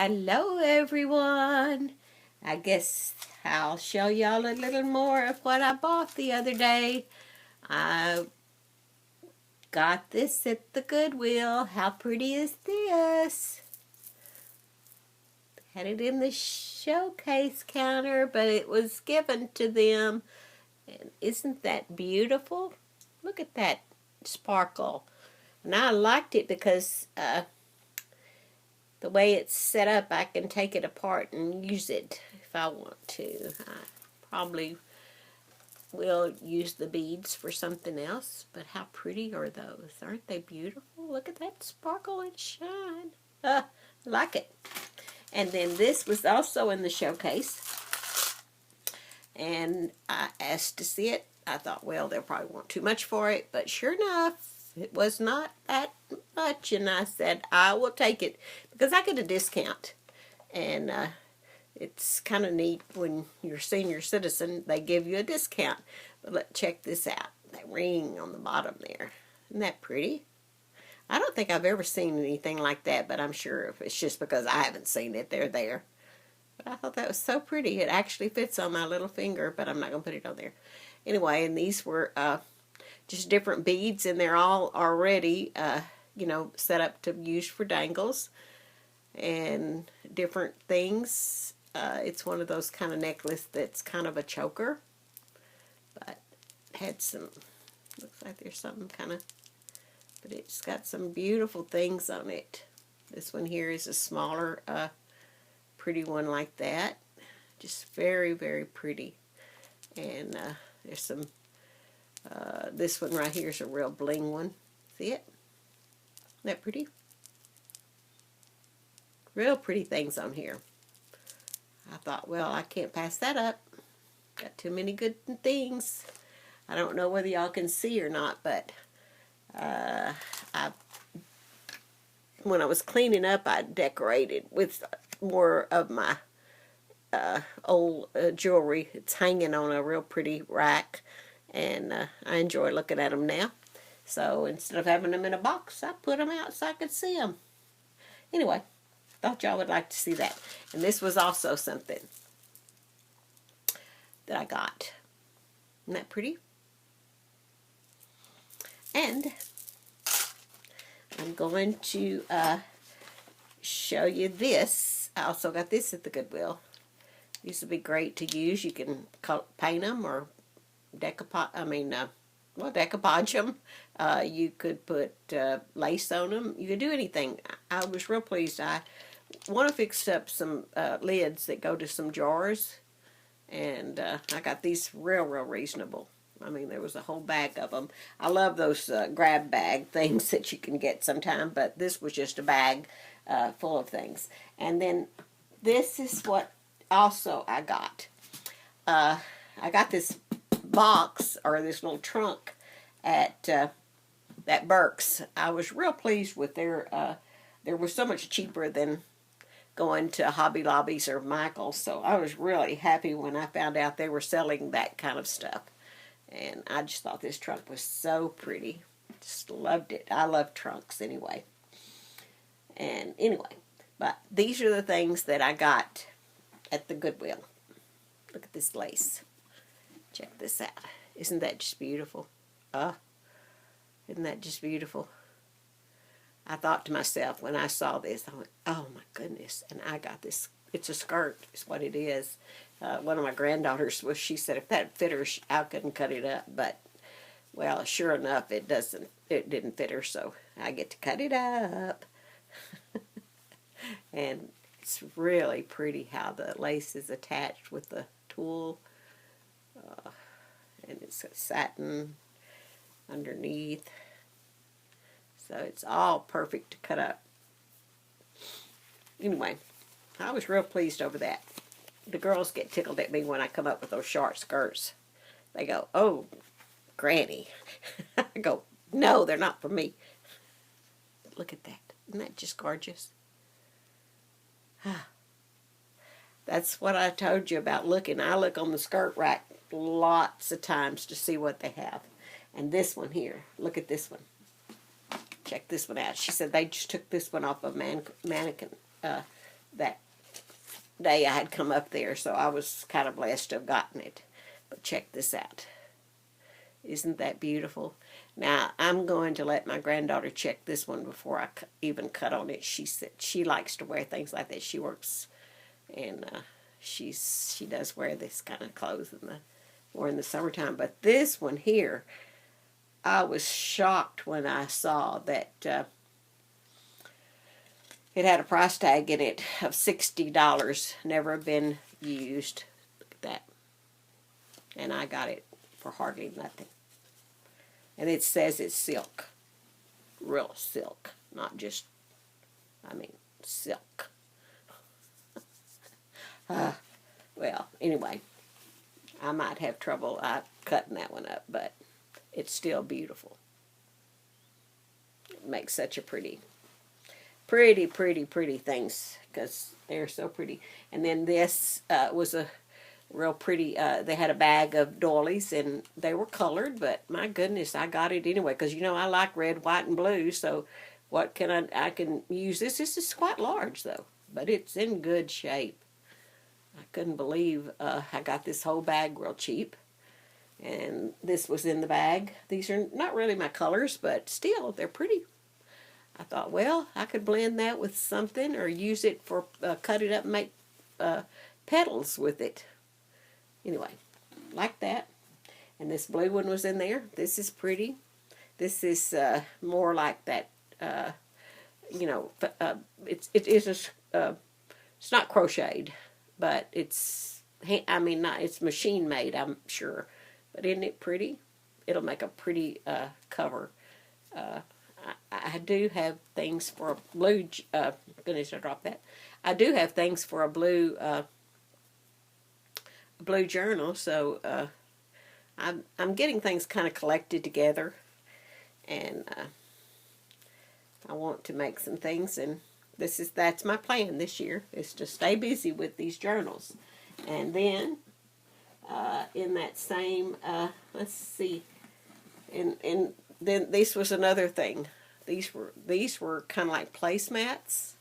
Hello everyone. I guess I'll show y'all a little more of what I bought the other day. I got this at the Goodwill. How pretty is this? Had it in the showcase counter, but it was given to them. And isn't that beautiful? Look at that sparkle. And I liked it because the way it's set up, I can take it apart and use it if I want to. I probably will use the beads for something else, but how pretty are those? Aren't they beautiful? Look at that sparkle and shine. I like it. And then this was also in the showcase, and I asked to see it. I thought, well, they'll probably want too much for it, but sure enough, it was not that much, and I said, I will take it because I get a discount. And it's kind of neat when you're a senior citizen, they give you a discount. But let's check this out. That ring on the bottom there. Isn't that pretty? I don't think I've ever seen anything like that, but I'm sure if it's just because I haven't seen it, they're there. But I thought that was so pretty. It actually fits on my little finger, but I'm not going to put it on there. Anyway, and these were just different beads, and they're all already, set up to use for dangles and different things. It's one of those kind of necklace that's kind of a choker, but had some, looks like there's something kind of, but it's got some beautiful things on it. This one here is a smaller, pretty one like that. Just very, very pretty. And there's some, this one right here is a real bling one. See it? Isn't that pretty? Real pretty things on here. I thought, well, I can't pass that up. Got too many good things. I don't know whether y'all can see or not, but when I was cleaning up, I decorated with more of my old jewelry. It's hanging on a real pretty rack, and I enjoy looking at them now. So instead of having them in a box, I put them out so I could see them. Anyway, thought y'all would like to see that. And this was also something that I got. Isn't that pretty? And I'm going to show you this. I also got this at the Goodwill. These would be great to use. You can paint them or decoupage them. You could put lace on them. You could do anything. I was real pleased. I want to fix up some lids that go to some jars, and I got these real reasonable. I mean, there was a whole bag of them. I love those grab bag things that you can get sometime, but this was just a bag full of things. And then this is what also I got. I got this box, or this little trunk, at that Burke's. I was real pleased with their, they were so much cheaper than going to Hobby Lobbies or Michael's, so I was really happy when I found out they were selling that kind of stuff. And I just thought this trunk was so pretty. Just loved it. I love trunks anyway. And anyway, but these are the things that I got at the Goodwill. Look at this lace. Check this out. Isn't that just beautiful? Isn't that just beautiful? I thought to myself when I saw this, I went, oh my goodness. And I got this. It's a skirt is what it is. One of my granddaughters, she said if that fit her, I couldn't cut it up. But, well, sure enough, it didn't fit her, so I get to cut it up. And it's really pretty how the lace is attached with the tulle. And it's got satin underneath. So it's all perfect to cut up. Anyway, I was real pleased over that. The girls get tickled at me when I come up with those short skirts. They go, oh, Granny. I go, no, they're not for me. But look at that. Isn't that just gorgeous? That's what I told you about looking. I look on the skirt rack lots of times to see what they have. And this one here, look at this one. Check this one out. She said they just took this one off of mannequin that day I had come up there, so I was kind of blessed to have gotten it. But check this out. Isn't that beautiful? Now, I'm going to let my granddaughter check this one before I even cut on it. She said she likes to wear things like that. She works, and she does wear this kind of clothes more in the summertime. But this one here, I was shocked when I saw that it had a price tag in it of $60, never been used. Look at that. And I got it for hardly nothing. And it says it's silk. Real silk. Not just, I mean, silk. Well, anyway, I might have trouble cutting that one up, but it's still beautiful. It makes such a pretty things, because they're so pretty. And then this was a real pretty, they had a bag of doilies, and they were colored, but my goodness, I got it anyway, because you know I like red, white, and blue, so what can I can use this. This is quite large though, but it's in good shape. I couldn't believe I got this whole bag real cheap, and this was in the bag. These are not really my colors, but still, they're pretty. I thought, well, I could blend that with something, or use it for, cut it up and make petals with it. Anyway, like that. And this blue one was in there. This is pretty. This is more like that, you know, it is it's not crocheted, but it's, I mean, it's machine made, I'm sure. But isn't it pretty? It'll make a pretty cover. I do have things for a blue, goodness, I dropped that. I do have things for a blue journal, so I'm getting things kind of collected together, and I want to make some things, and that's my plan this year, is to stay busy with these journals. And then in that same, let's see, and then this was another thing. These were kind of like placemats.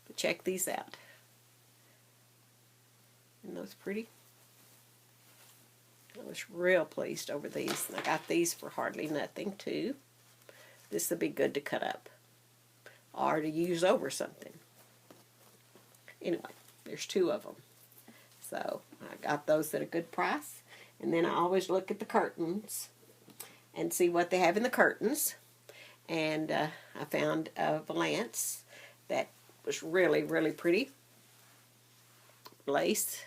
But check these out. Isn't those pretty? I was real pleased over these. I got these for hardly nothing too. This will be good to cut up or to use over something. Anyway, there's two of them. So I got those at a good price. And then I always look at the curtains and see what they have in the curtains. And I found a valance that was really, really pretty. Lace.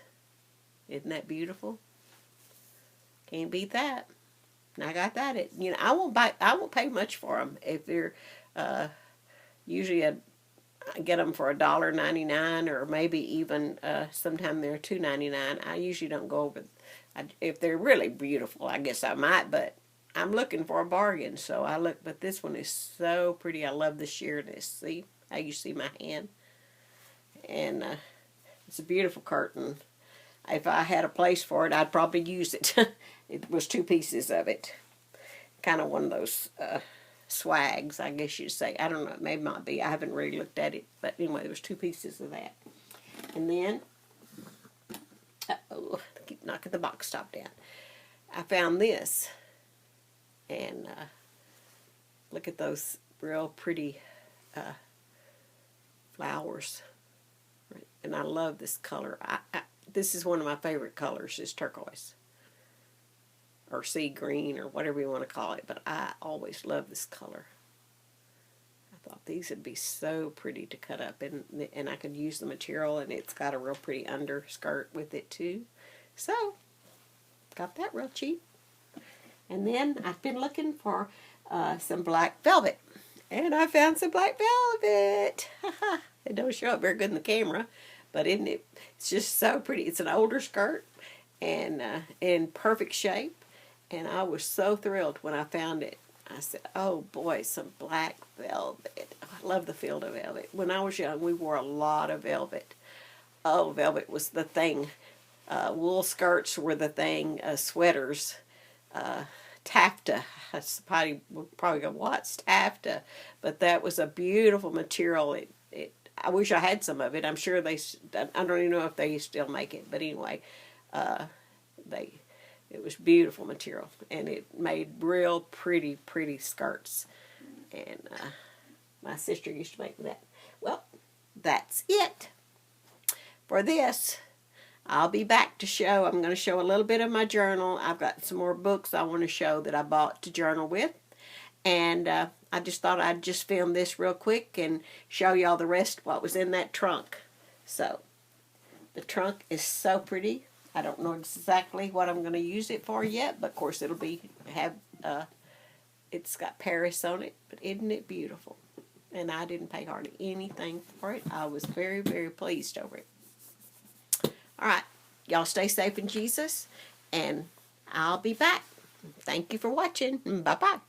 Isn't that beautiful? Can't beat that. And I got that at, you know, I won't pay much for them. If they're usually I get them for $1.99, or maybe even sometime they're $2.99. I usually don't go over. If they're really beautiful, I guess I might, but I'm looking for a bargain, so I look. But this one is so pretty. I love the sheerness. See how you see my hand, and it's a beautiful curtain. If I had a place for it, I'd probably use it. It was two pieces of it, kind of one of those swags, I guess you'd say. I don't know. It may not be. I haven't really looked at it, but anyway, there was two pieces of that, and then I keep knocking the box top down. I found this. And look at those real pretty flowers. And I love this color. This is one of my favorite colors, is turquoise. Or sea green, or whatever you want to call it. But I always love this color. I thought these would be so pretty to cut up. And I could use the material, and it's got a real pretty underskirt with it too. So, got that real cheap. And then I've been looking for some black velvet. And I found some black velvet. It don't show up very good in the camera. But isn't it? It's just so pretty. It's an older skirt. And in perfect shape. And I was so thrilled when I found it. I said, oh boy, some black velvet. I love the feel of velvet. When I was young, we wore a lot of velvet. Oh, velvet was the thing. Wool skirts were the thing. Sweaters. Taffeta. That's probably gonna watch taffeta, but that was a beautiful material. It I wish I had some of it. I'm sure I don't even know if they still make it, but anyway, it was beautiful material, and it made real pretty skirts. And my sister used to make that. Well, that's it for this. I'll be back to show. I'm going to show a little bit of my journal. I've got some more books I want to show that I bought to journal with. And I just thought I'd just film this real quick and show y'all the rest of what was in that trunk. So, the trunk is so pretty. I don't know exactly what I'm going to use it for yet, but of course it'll it's got Paris on it, but isn't it beautiful? And I didn't pay hardly anything for it. I was very pleased over it. All right, y'all stay safe in Jesus, and I'll be back. Thank you for watching. Bye-bye.